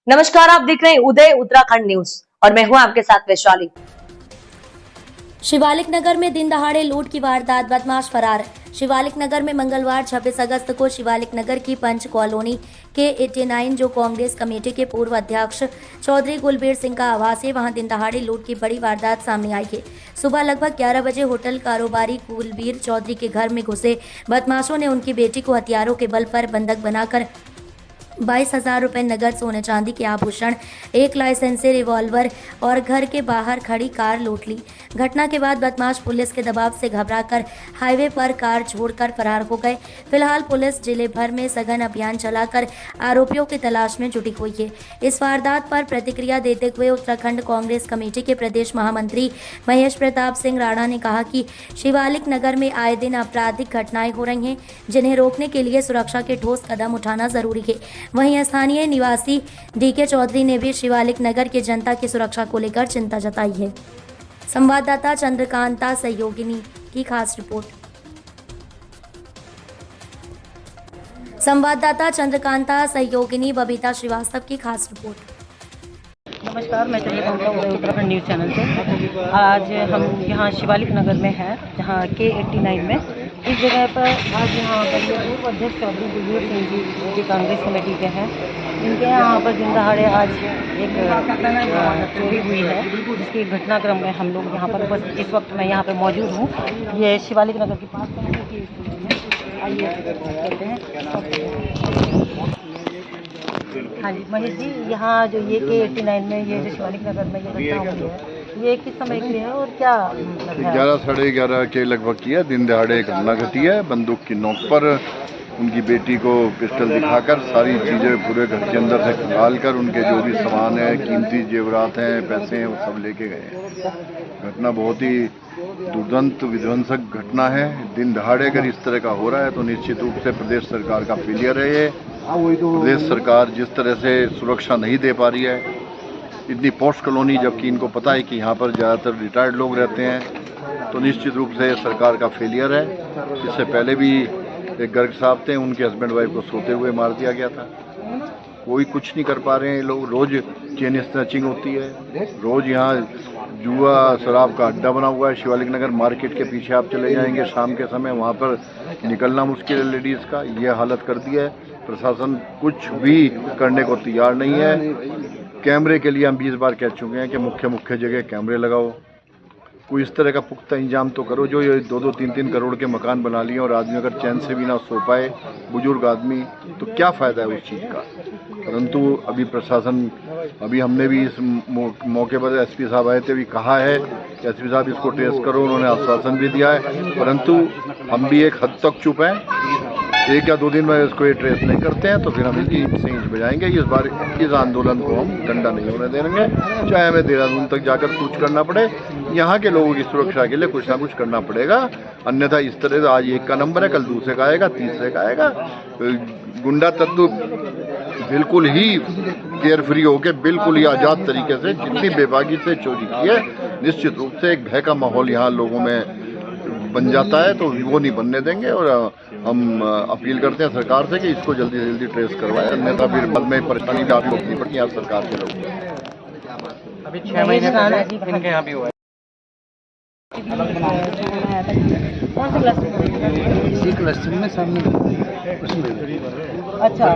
नमस्कार, आप देख रहे हैं उदय उत्तराखंड न्यूज और मैं हूं आपके साथ वैशाली। शिवालिक नगर में दिन दहाड़े लूट की वारदात, बदमाश फरार। शिवालिक नगर में मंगलवार 26 अगस्त को शिवालिक नगर की पंच कॉलोनी के 89 जो कांग्रेस कमेटी के पूर्व अध्यक्ष चौधरी कुलबीर सिंह का आवास है, वहां दिन दहाड़े लूट की बड़ी वारदात सामने आई है। सुबह लगभग 11 बजे होटल कारोबारी कुलबीर चौधरी के घर में घुसे बदमाशों ने उनकी बेटी को हथियारों के बल पर बंधक बनाकर 22,000 रुपये नगद, सोने चांदी के आभूषण, एक लाइसेंसी रिवॉल्वर और घर के बाहर खड़ी कार लूट ली। घटना के बाद बदमाश पुलिस के दबाव से घबराकर हाईवे पर कार छोड़कर फरार हो गए। फिलहाल पुलिस जिले भर में सघन अभियान चलाकर आरोपियों की तलाश में जुटी हुई है। इस वारदात पर प्रतिक्रिया देते हुए उत्तराखंड कांग्रेस कमेटी के प्रदेश महामंत्री महेश प्रताप सिंह राणा ने कहा कि शिवालिक नगर में आए दिन आपराधिक घटनाएं हो रही हैं, जिन्हें रोकने के लिए सुरक्षा के ठोस कदम उठाना जरूरी है। वहीं स्थानीय निवासी डीके चौधरी ने भी शिवालिक नगर की जनता की सुरक्षा को लेकर चिंता जताई है। संवाददाता चंद्रकांता सहयोगिनी की खास रिपोर्ट। संवाददाता चंद्रकांता सहयोगिनी बबीता श्रीवास्तव की खास रिपोर्ट। नमस्कार, मैं चंद्रकांता उदय उत्तराखंड न्यूज़ चैनल से। आज हम यहाँ शिवालिक नगर में हैं, जहाँ K89 में इस जगह पर आज यहाँ पर ये पूर्व अध्यक्ष चौधरी कुलबीर सिंह जी जो कि कांग्रेस कमेटी के हैं, इनके यहाँ पर दिन दहाड़े आज एक चोरी हुई है, जिसके घटनाक्रम में हम लोग यहाँ पर बस इस वक्त मैं यहाँ पर मौजूद हूँ। ये शिवालिक नगर के पास आइए कहते हैं। हाँ जी महेश जी, यहाँ जो ये K89 में ये जो शिवालिक नगर में ये घटना हुई है, ये किस समय की है और क्या मतलब है? 11 साढ़े 11 के लगभग की है। दिन दहाड़े घटना घटी है। बंदूक की नोक पर उनकी बेटी को पिस्टल दिखाकर सारी चीज़ें पूरे घर के अंदर से खंगाल कर उनके जो भी सामान है, कीमती जेवरात हैं, पैसे हैं, वो सब लेके गए हैं। घटना बहुत ही दुर्दांत विध्वंसक घटना है। दिन दहाड़े अगर इस तरह का हो रहा है तो निश्चित रूप से प्रदेश सरकार का फेलियर है। ये प्रदेश सरकार जिस तरह से सुरक्षा नहीं दे पा रही है, इतनी पोस्ट कॉलोनी, जबकि इनको पता है कि यहाँ पर ज़्यादातर रिटायर्ड लोग रहते हैं, तो निश्चित रूप से सरकार का फेलियर है। इससे पहले भी एक गर्ग साहब थे, उनके हस्बैंड वाइफ को सोते हुए मार दिया गया था। कोई कुछ नहीं कर पा रहे हैं लोग। रोज़ चेन स्नैचिंग होती है, रोज़ यहाँ जुआ शराब का अड्डा बना हुआ है। शिवालिक नगर मार्केट के पीछे आप चले जाएंगे शाम के समय, वहाँ पर निकलना मुश्किल है लेडीज़ का। ये हालत कर दी है। प्रशासन कुछ भी करने को तैयार नहीं है। कैमरे के लिए हम 20 बार कह चुके हैं कि मुख्य जगह कैमरे लगाओ। कोई इस तरह का पुख्ता इंतजाम तो करो। जो ये 2-2, 3-3 करोड़ के मकान बना लिए और आदमी अगर चैन से भी ना सो पाए, बुजुर्ग आदमी, तो क्या फ़ायदा है उस चीज़ का। परंतु अभी प्रशासन, अभी हमने भी इस मौके पर एसपी साहब आए थे, भी कहा है कि एसपी साहब इसको ट्रेस करो, उन्होंने आश्वासन भी दिया है, परंतु हम भी एक हद तक चुप हैं। 1 या 2 दिन में इसको ये ट्रेस नहीं करते हैं तो फिर हम इसकी सींच बजाएंगे। इस बार इस आंदोलन को हम ठंडा नहीं होने देंगे, चाहे हमें देहरादून तक जाकर कूच करना पड़े। यहाँ के लोगों की सुरक्षा के लिए कुछ ना कुछ करना पड़ेगा, अन्यथा इस तरह से आज एक का नंबर है, कल दूसरे का आएगा, तीसरे का आएगा। गुंडा तत्व बिल्कुल ही केयर फ्री होकर, बिल्कुल ही आज़ाद तरीके से जितनी बेबाकी से चोरी की है, निश्चित रूप से एक भय का माहौल यहाँ लोगों में बन जाता है, तो वो नहीं बनने देंगे। और हम अपील करते हैं सरकार से कि इसको जल्दी से जल्दी ट्रेस करवाएं, अन्यथा फिर बाद में परेशानी भी आपको होनी पड़ती है सरकार के लोग। अभी 6 महीने इनके यहाँ भी हुआ है। कौन से क्लास में? इसी क्लस्टर में सामने उसमें। अच्छा,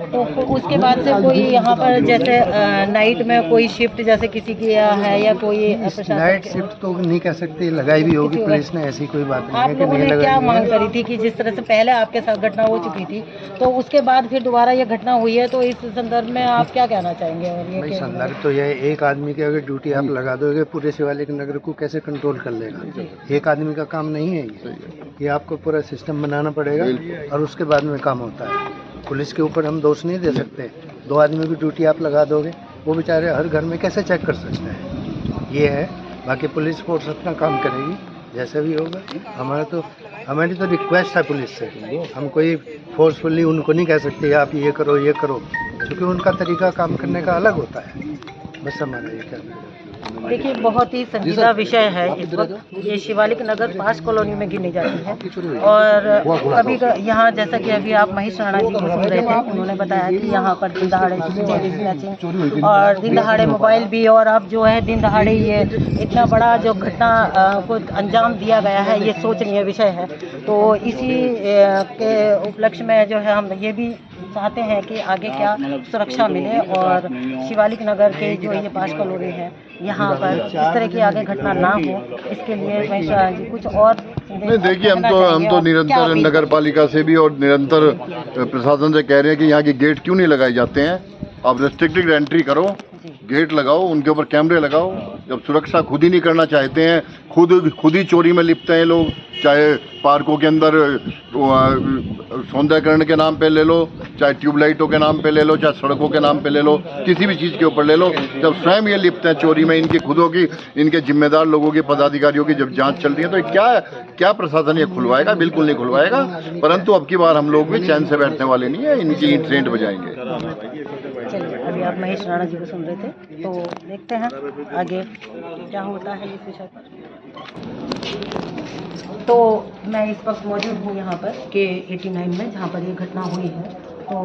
तो उसके बाद से कोई यहाँ पर जैसे नाइट में कोई शिफ्ट जैसे किसी की है या कोई नाइट शिफ्ट तो नहीं कह सकते, लगाई भी होगी पुलिस ने, ऐसी कोई बात नहीं आप है कि लोगों नहीं ने लगाई। क्या मांग करी थी कि जिस तरह से पहले आपके साथ घटना हो चुकी थी, तो उसके बाद फिर दोबारा ये घटना हुई है, तो इस संदर्भ में आप क्या कहना चाहेंगे? और ये भाई संदर्भ तो यह एक आदमी की अगर ड्यूटी आप लगा दोगे, पूरे शिवालिक नगर को कैसे कंट्रोल कर लेगा? एक आदमी का काम नहीं है ये आपको पूरा सिस्टम बनाना पड़ेगा और उसके बाद में काम होता है। पुलिस के ऊपर हम दोष नहीं दे सकते। 2 आदमी की ड्यूटी आप लगा दोगे, वो बेचारे हर घर में कैसे चेक कर सकते हैं? ये है। बाकी पुलिस फोर्स अपना काम करेगी जैसा भी होगा। हमारी तो रिक्वेस्ट है पुलिस से, हम कोई फोर्सफुली उनको नहीं कह सकते आप ये करो, क्योंकि उनका तरीका काम करने का अलग होता है। बस हमारा ये कहना है। देखिए, बहुत ही संजीदा विषय है इस वक्त। ये शिवालिक नगर पास कॉलोनी में गिनी जाती है और कभी यहाँ, जैसा कि अभी आप महेश राणा जी को सुन रहे थे, उन्होंने बताया कि यहाँ पर दिन दहाड़े चोरी स्नैचिंग और दिन दहाड़े मोबाइल भी, और अब जो है दिन दहाड़े ये इतना बड़ा जो घटना को अंजाम दिया गया है, ये सोचनीय विषय है। तो इसी के उपलक्ष्य में जो है हम ये भी चाहते हैं कि आगे क्या सुरक्षा मिले और शिवालिक नगर के जो ये पास कॉलोनी है यहाँ पर इस तरह की आगे घटना ना हो, इसके लिए महेश राणा जी कुछ और नहीं, देखिए, हम तो निरंतर नगर पालिका से भी और निरंतर प्रशासन से कह रहे हैं कि यहाँ के गेट क्यों नहीं लगाए जाते हैं। आप रेस्ट्रिक्टेड एंट्री करो, गेट लगाओ, उनके ऊपर कैमरे लगाओ। जब सुरक्षा खुद ही नहीं करना चाहते हैं, खुद ही चोरी में लिपटे हैं लोग, चाहे पार्कों के अंदर सौंदर्यकरण के नाम पे ले लो, चाहे ट्यूबलाइटों के नाम पे ले लो, चाहे सड़कों के नाम पे ले लो, किसी भी चीज़ के ऊपर ले लो। जब स्वयं ये लिपटे हैं चोरी में, इनकी खुदों की, इनके जिम्मेदार लोगों की, पदाधिकारियों की जब जांच चल रही है, तो क्या प्रशासन ये खुलवाएगा? बिल्कुल नहीं खुलवाएगा। परंतु अब की बार हम लोग भी चैन से बैठने वाले नहीं है, इनकी ईंट रेंट बजाएंगे। चलिए, अभी आप महेश राणा जी को सुन रहे थे, तो देखते हैं आगे क्या होता है इस विषय पर। तो मैं इस वक्त मौजूद हूँ यहाँ पर K89 में, जहाँ पर ये घटना हुई है। तो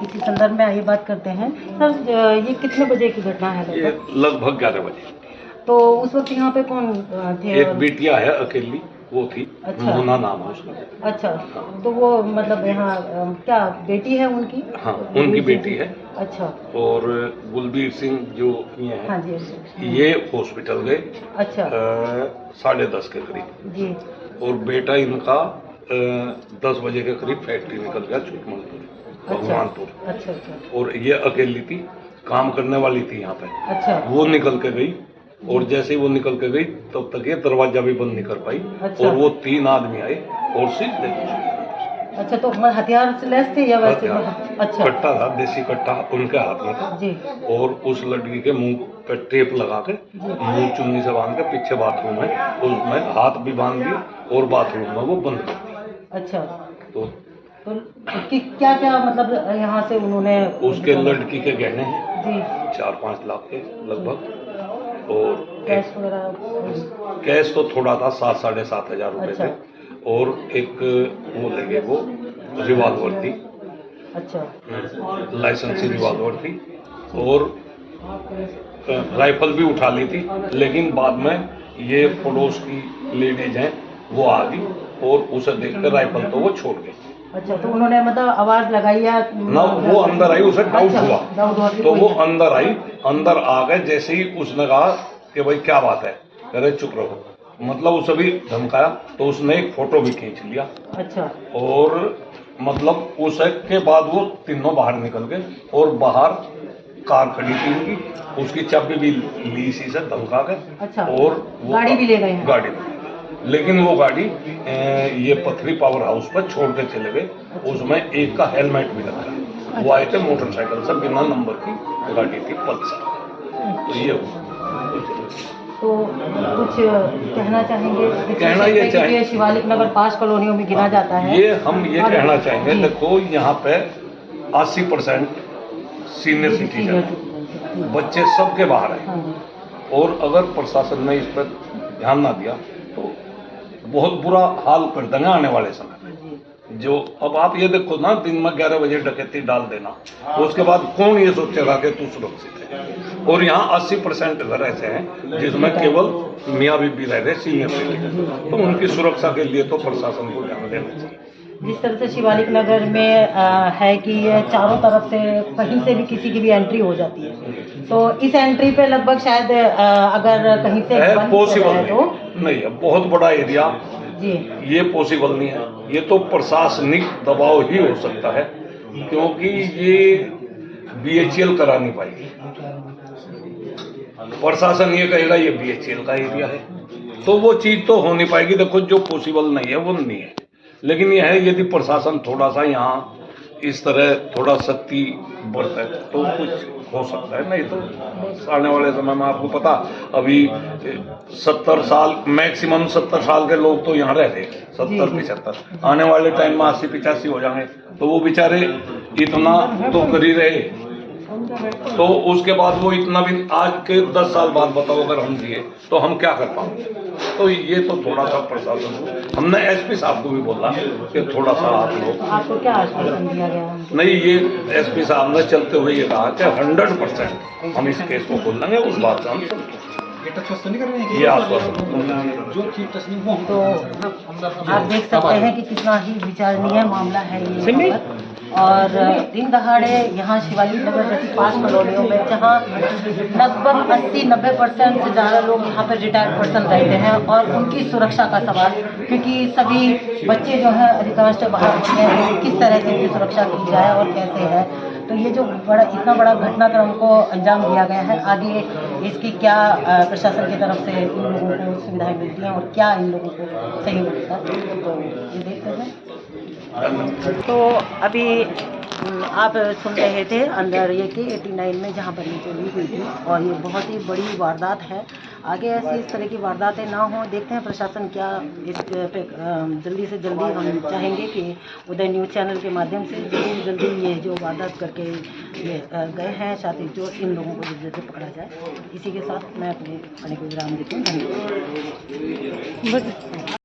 इसी संदर्भ में आइए बात करते हैं। सर, ये कितने बजे की घटना है? ये लगभग 11 बजे। तो उस वक्त यहाँ पे कौन थे? एक बिटिया है अकेली, वो थी। अच्छा। मोना नाम है उसका। अच्छा, तो वो मतलब यहाँ क्या बेटी है उनकी? हाँ, उनकी बेटी है। अच्छा। और गुलबीर सिंह जो ये हाँ है, जी। ये हॉस्पिटल गए। अच्छा। 10:30 के करीब जी। और बेटा इनका 10 बजे के करीब फैक्ट्री निकल गया, छुटमलपुर, भगवानपुर। अच्छा अच्छा। और ये अकेली थी, काम करने वाली थी यहाँ पे। अच्छा। वो निकल के गई और जैसे ही वो निकल के गई तब तक ये दरवाजा भी बंद नहीं कर पाई। अच्छा। और वो 3 आदमी आए और सीधे अच्छा, तो हथियार से लैस थे या वैसे? अच्छा। कट्टा था, देसी कट्टा उनके हाथ में था जी। और उस लड़की के मुंह पे टेप लगा के, मुंह चुन्नी से बांध के, पीछे बाथरूम है, उसमें हाथ भी बांध दिए और बाथरूम में वो बंद कर दी। अच्छा। तो क्या क्या मतलब यहाँ से उन्होंने? उसके लड़की के गहने हैं जी। 4-5 लाख के लगभग, और कैश वगैरह? कैश तो थोड़ा था, 7-7.5 हजार रुपए अच्छा। थे। और एक वो लगे, वो रिवॉल्वर थी। अच्छा। लाइसेंसी रिवॉल्वर थी और राइफल भी उठा ली थी, लेकिन बाद में ये पड़ोस की लेडीज हैं, वो आ गई और उसे देखकर राइफल तो वो छोड़ गई। अच्छा, तो उन्होंने मतलब आवाज लगाई या ना? वो अंदर आई, उसे डाउट अच्छा, हुआ तो वो अंदर आई, अंदर आ गए। जैसे ही उसने कहा कि भाई क्या बात है, कह रहे चुप रहो, मतलब उसे भी धमकाया, तो उसने एक फोटो भी खींच लिया। अच्छा। और मतलब उसके बाद वो तीनों बाहर निकल गए और बाहर कार खड़ी थी उनकी, उसकी चाबी भी ली इसी से धमका के। अच्छा। और वो गाड़ी भी ले गए हैं? गाड़ी, लेकिन वो गाड़ी ये पथरी पावर हाउस पर छोड़ के चले गए। उसमें एक का हेलमेट भी रखा है। वो आए थे मोटरसाइकिल से, बिना नंबर की गाड़ी थी, पल्सर। तो ये तो कुछ कहना चाहेंगे? कहना ये चाहिए, शिवालिक नगर पास कॉलोनियों में गिना जाता है, ये हम ये कहना चाहेंगे, देखो यहाँ पे 80% सीनियर सिटीजन, बच्चे सबके बाहर हैं। और अगर प्रशासन ने इस पर ध्यान ना दिया तो बहुत बुरा हाल कर देंगे आने वाले समय में। जो अब आप ये देखो ना, दिन में 11 बजे डकैती डाल देना, उसके बाद कौन ये सोचेगा कि तू सुरक्षित है? और यहाँ 80% घर ऐसे हैं जिसमें केवल मियाँ बीबी रह रहे सीनियर सिटीजन, तो उनकी सुरक्षा के लिए तो प्रशासन को ध्यान देना चाहिए। जिस तरह से शिवालिक नगर में है कि ये चारों तरफ से कहीं से भी किसी की भी एंट्री हो जाती है, तो इस एंट्री पे लगभग शायद अगर कहीं से पॉसिबल नहीं है, बहुत बड़ा एरिया जी, ये पॉसिबल नहीं है। ये तो प्रशासनिक दबाव ही हो सकता है, क्योंकि ये BHL करा नहीं पाएगी। प्रशासन ये कहेगा ये BHL का एरिया है, तो वो चीज तो हो नहीं पाएगी। देखो, जो पॉसिबल नहीं है वो नहीं है, लेकिन यह है यदि प्रशासन थोड़ा सा यहाँ इस तरह थोड़ा सख्ती बरते तो कुछ हो सकता है। नहीं तो आने वाले समय में आपको पता, अभी 70 साल मैक्सिमम 70 साल के लोग तो यहाँ रहते, 70-75, आने वाले टाइम में 80-85 हो जाएंगे, तो वो बेचारे इतना तो कर ही रहे। तो उसके बाद वो इतना भी आज के 10 साल बाद बताओ अगर हम दिए तो हम क्या कर पाएंगे। तो ये तो थोड़ा सा प्रशासन को, हमने एसपी साहब को भी बोला कि थोड़ा सा आप लोग, आपको क्या आश्वासन दिया गया है? नहीं ये एसपी साहब ने चलते हुए ये कहा कि 100% हम इस केस को खोल लेंगे, उस बात से हम ये आश्वासन। तो आप देख सकते हैं कि कितना ही विचारणीय मामला है ये यहाँ पर। और दिन दहाड़े यहाँ शिवालिक नगर जैसी 5 कॉलोनियों में जहाँ लगभग 80-90% से ज़्यादा लोग यहाँ पर रिटायर्ड पर्सन रहते हैं और उनकी सुरक्षा का सवाल, क्योंकि सभी बच्चे जो हैं अधिकांश बाहर होते हैं, किस तरह से इनकी सुरक्षा की जाए और कैसे है। तो ये जो इतना बड़ा घटनाक्रम को अंजाम दिया गया है, आगे इसकी क्या प्रशासन की तरफ से इन लोगों को सुविधाएं मिलती हैं और क्या इन लोगों को सहयोग मिलता है, तो ये देखते हैं। तो अभी आप सुन रहे थे अंदर ये K89 में जहाँ पर ये चोरी हुई थी, और ये बहुत ही बड़ी वारदात है। आगे ऐसी इस तरह की वारदातें ना हो, देखते हैं प्रशासन क्या इस पे जल्दी से जल्दी। हम चाहेंगे कि उदय न्यूज़ चैनल के माध्यम से जल्दी ये जो वारदात करके ये गए हैं शातिर चोर, इन लोगों को जल्दी से पकड़ा जाए। इसी के साथ मैं अपने को विराम देती हूँ। धन्यवाद।